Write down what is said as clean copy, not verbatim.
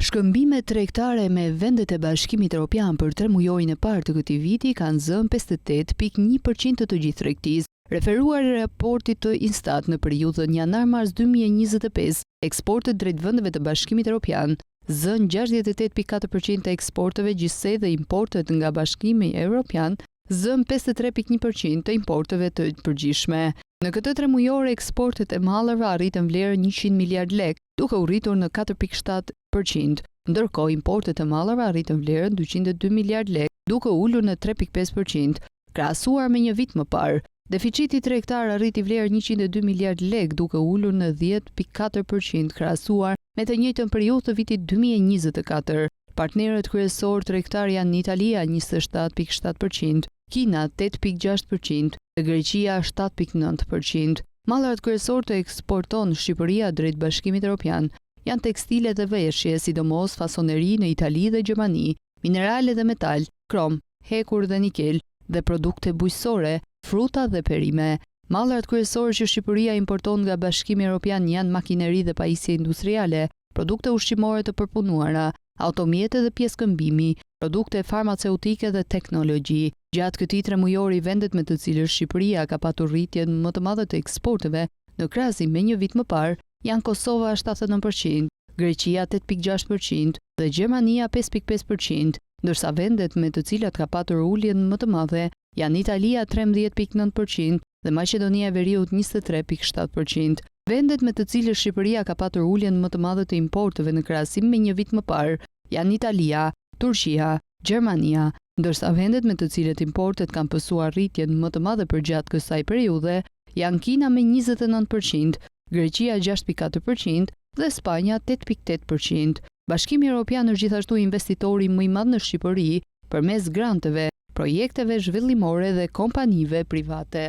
Shkëmbimet tregtare me vendet e Bashkimit Evropian për 3 mujorin e parë të këtij viti kanë zënë 58.1% të gjithë tregtisë. Referuar raportit të Instat në periudhën janar-mars 2025, eksportet drejt vendeve të Bashkimit Evropian zënë 68.4% të eksporteve, gjithsej dhe importet nga Bashkimi Evropian zënë 53.1% të importeve të përgjithshme. Në këtë 3 mujore, eksportet e mallrave arritën vlerën 100 miliard lek, duke u rritur në 4.7%, ndërkohë importet e mallrave arritën vlerën 202 miliard lek, duke ulur në 3.5%, krahasuar me një vit më parë. Deficiti tregtar arriti vlerën 102 miliard lek, duke ulur në 10.4%, krahasuar me të njëjtën periudhë të vitit 2024. Partnerët kryesor tregtar janë Italia 27.7%, Kina 8.6% dhe Greqia 7.9%. Mallrat kryesor të eksporton Shqipëria drejt Bashkimit Evropian janë tekstile dhe veshje, sidomos fasoneri në Itali dhe Gjermani, minerale dhe metal, krom, hekur dhe nikel, dhe produkte bujqësore, fruta dhe perime. Mallrat kryesor që Shqipëria importon nga Bashkimi Evropian janë makineri dhe pajisje industriale, produkte ushqimore të përpunuara, automjete dhe pjesëkëmbimi, produkte farmaceutike dhe teknologji. Gjatë këtij 3 mujori, vendet me të cilës Shqipëria ka patur rritjen më të madhe të eksporteve në krahasim me një vit më parë janë Kosova 79%, Greqia 8.6% dhe Gjermania 5.5%, ndërsa vendet me të cilat ka patur uljen më të madhe janë Italia 13.9% dhe Maqedonia e Veriut 23.7%. Vendet me të cilës Shqipëria ka patur uljen më të madhe të importeve në krahasim me një vit më parë janë Italia, Turqia, Gjermania, ndërsa vendet me të cilët importet kanë pësuar rritjen më të madhe përgjatë kësaj periudhe janë Kina me 29%, Greqia 6.4% dhe Spanja 8.8%. Bashkimi Evropian është gjithashtu investitori më i madh në Shqipëri përmes granteve, projekteve zhvillimore dhe kompanive private.